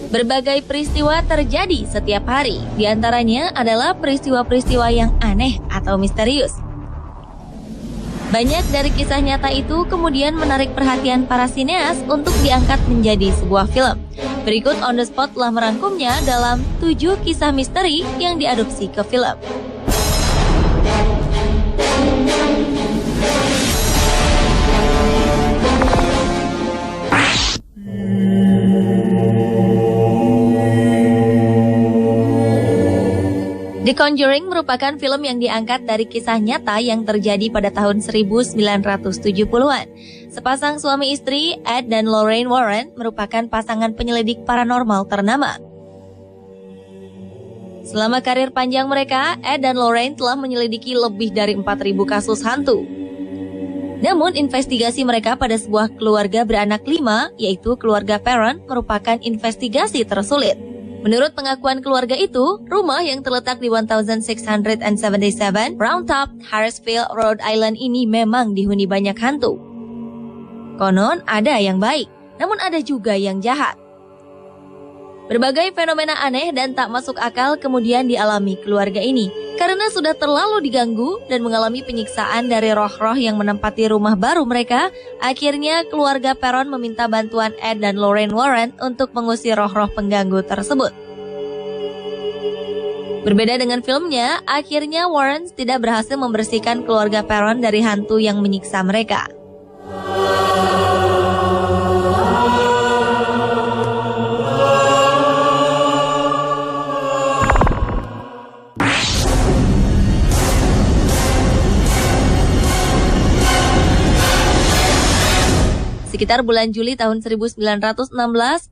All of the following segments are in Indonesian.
Berbagai peristiwa terjadi setiap hari, di antaranya adalah peristiwa-peristiwa yang aneh atau misterius. Banyak dari kisah nyata itu kemudian menarik perhatian para sineas untuk diangkat menjadi sebuah film. Berikut On The Spot telah merangkumnya dalam 7 kisah misteri yang diadopsi ke film. The Conjuring merupakan film yang diangkat dari kisah nyata yang terjadi pada tahun 1970-an. Sepasang suami istri, Ed dan Lorraine Warren, merupakan pasangan penyelidik paranormal ternama. Selama karir panjang mereka, Ed dan Lorraine telah menyelidiki lebih dari 4.000 kasus hantu. Namun, investigasi mereka pada sebuah keluarga beranak 5, yaitu keluarga Perron, merupakan investigasi tersulit. Menurut pengakuan keluarga itu, rumah yang terletak di 1677 Round Top, Harrisville, Rhode Island ini memang dihuni banyak hantu. Konon ada yang baik, namun ada juga yang jahat. Berbagai fenomena aneh dan tak masuk akal kemudian dialami keluarga ini karena sudah terlalu diganggu dan mengalami penyiksaan dari roh-roh yang menempati rumah baru mereka. Akhirnya keluarga Perron meminta bantuan Ed dan Lorraine Warren untuk mengusir roh-roh pengganggu tersebut. Berbeda dengan filmnya, akhirnya Warren tidak berhasil membersihkan keluarga Perron dari hantu yang menyiksa mereka. Sekitar bulan Juli tahun 1916,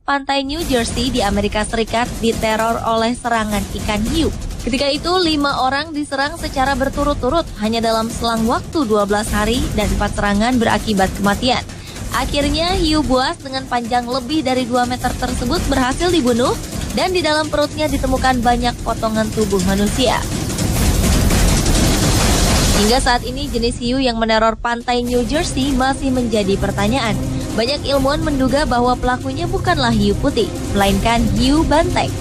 pantai New Jersey di Amerika Serikat diteror oleh serangan ikan hiu. Ketika itu, 5 orang diserang secara berturut-turut hanya dalam selang waktu 12 hari dan 4 serangan berakibat kematian. Akhirnya, hiu buas dengan panjang lebih dari 2 meter tersebut berhasil dibunuh dan di dalam perutnya ditemukan banyak potongan tubuh manusia. Hingga saat ini, jenis hiu yang meneror pantai New Jersey masih menjadi pertanyaan. Banyak ilmuwan menduga bahwa pelakunya bukanlah hiu putih, melainkan hiu banteng.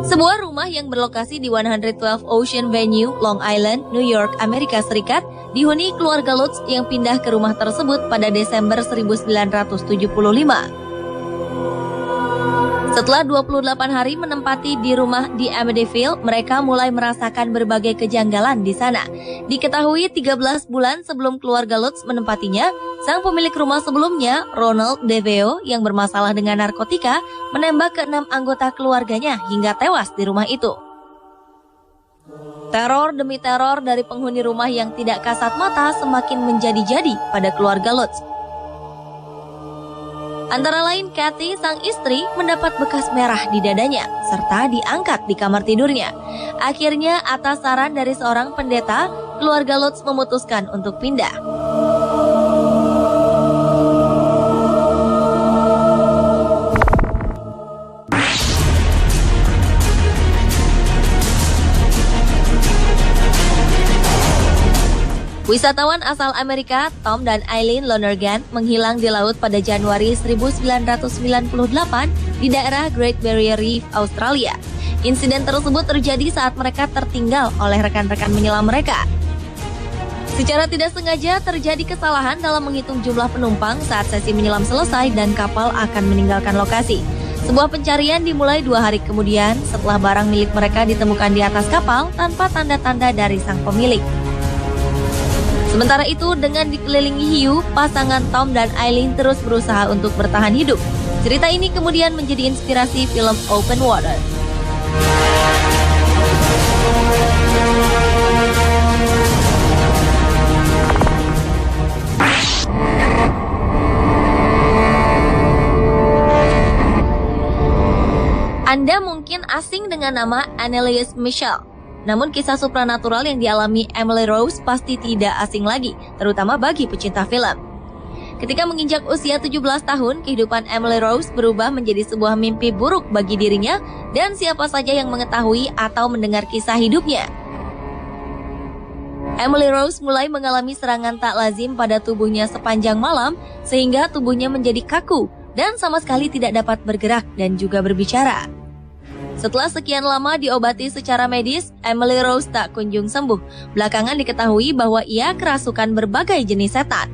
Sebuah rumah yang berlokasi di 112 Ocean Avenue, Long Island, New York, Amerika Serikat, dihuni keluarga Lutz yang pindah ke rumah tersebut pada Desember 1975. Setelah 28 hari menempati di rumah di Amityville, mereka mulai merasakan berbagai kejanggalan di sana. Diketahui 13 bulan sebelum keluarga Lutz menempatinya, sang pemilik rumah sebelumnya, Ronald DeVeo, yang bermasalah dengan narkotika, menembak ke-6 anggota keluarganya hingga tewas di rumah itu. Teror demi teror dari penghuni rumah yang tidak kasat mata semakin menjadi-jadi pada keluarga Lutz. Antara lain, Kathy, sang istri, mendapat bekas merah di dadanya, serta diangkat di kamar tidurnya. Akhirnya, atas saran dari seorang pendeta, keluarga Lutz memutuskan untuk pindah. Wisatawan asal Amerika, Tom dan Eileen Lonergan, menghilang di laut pada Januari 1998 di daerah Great Barrier Reef, Australia. Insiden tersebut terjadi saat mereka tertinggal oleh rekan-rekan menyelam mereka. Secara tidak sengaja terjadi kesalahan dalam menghitung jumlah penumpang saat sesi menyelam selesai dan kapal akan meninggalkan lokasi. Sebuah pencarian dimulai 2 hari kemudian setelah barang milik mereka ditemukan di atas kapal tanpa tanda-tanda dari sang pemilik. Sementara itu, dengan dikelilingi hiu, pasangan Tom dan Eileen terus berusaha untuk bertahan hidup. Cerita ini kemudian menjadi inspirasi film Open Water. Anda mungkin asing dengan nama Anneliese Michel. Namun kisah supranatural yang dialami Emily Rose pasti tidak asing lagi, terutama bagi pecinta film. Ketika menginjak usia 17 tahun, kehidupan Emily Rose berubah menjadi sebuah mimpi buruk bagi dirinya dan siapa saja yang mengetahui atau mendengar kisah hidupnya. Emily Rose mulai mengalami serangan tak lazim pada tubuhnya sepanjang malam sehingga tubuhnya menjadi kaku dan sama sekali tidak dapat bergerak dan juga berbicara. Setelah sekian lama diobati secara medis, Emily Rose tak kunjung sembuh. Belakangan diketahui bahwa ia kerasukan berbagai jenis setan.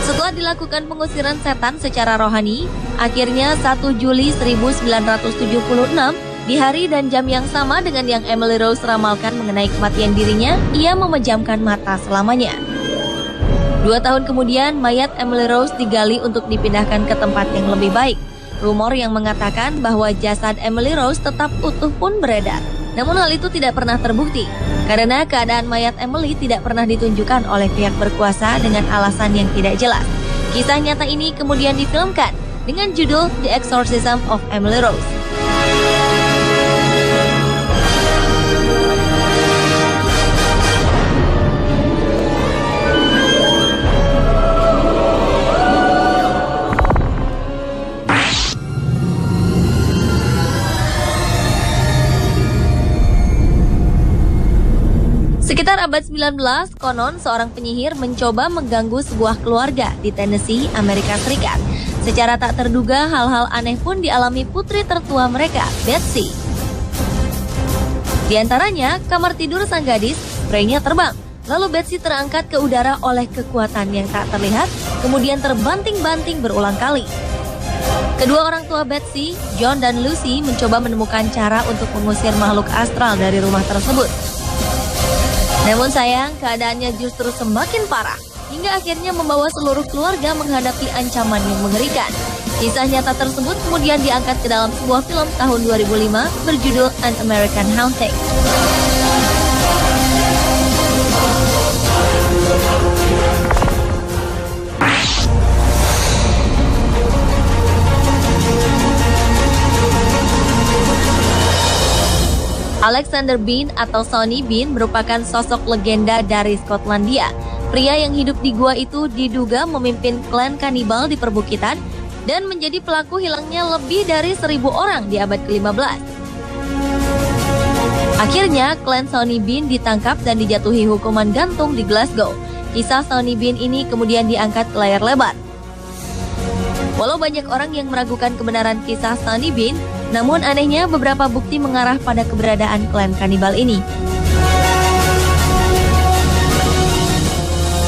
Setelah dilakukan pengusiran setan secara rohani, akhirnya 1 Juli 1976, di hari dan jam yang sama dengan yang Emily Rose ramalkan mengenai kematian dirinya, ia memejamkan mata selamanya. 2 tahun kemudian, mayat Emily Rose digali untuk dipindahkan ke tempat yang lebih baik. Rumor yang mengatakan bahwa jasad Emily Rose tetap utuh pun beredar. Namun hal itu tidak pernah terbukti, karena keadaan mayat Emily tidak pernah ditunjukkan oleh pihak berkuasa dengan alasan yang tidak jelas. Kisah nyata ini kemudian difilmkan dengan judul The Exorcism of Emily Rose. Sekitar abad 19, konon seorang penyihir mencoba mengganggu sebuah keluarga di Tennessee, Amerika Serikat. Secara tak terduga, hal-hal aneh pun dialami putri tertua mereka, Betsy. Di antaranya, kamar tidur sang gadis, spraynya terbang. Lalu Betsy terangkat ke udara oleh kekuatan yang tak terlihat, kemudian terbanting-banting berulang kali. Kedua orang tua Betsy, John dan Lucy, mencoba menemukan cara untuk mengusir makhluk astral dari rumah tersebut. Namun sayang, keadaannya justru semakin parah, hingga akhirnya membawa seluruh keluarga menghadapi ancaman yang mengerikan. Kisah nyata tersebut kemudian diangkat ke dalam sebuah film tahun 2005 berjudul An American Haunting. Alexander Bean atau Sonny Bean merupakan sosok legenda dari Skotlandia. Pria yang hidup di gua itu diduga memimpin klan kanibal di perbukitan dan menjadi pelaku hilangnya lebih dari 1.000 orang di abad ke-15. Akhirnya, klan Sonny Bean ditangkap dan dijatuhi hukuman gantung di Glasgow. Kisah Sonny Bean ini kemudian diangkat ke layar lebar. Walau banyak orang yang meragukan kebenaran kisah Sonny Bean, namun anehnya beberapa bukti mengarah pada keberadaan klan kanibal ini.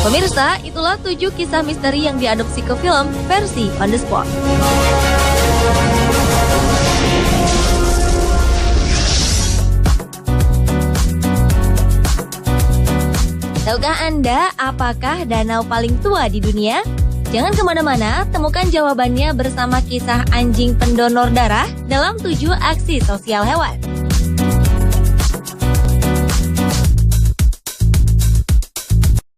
Pemirsa, itulah 7 kisah misteri yang diadopsi ke film versi On The Spot. Tahukah Anda apakah danau paling tua di dunia? Jangan kemana-mana, temukan jawabannya bersama kisah anjing pendonor darah dalam 7 aksi sosial hewan.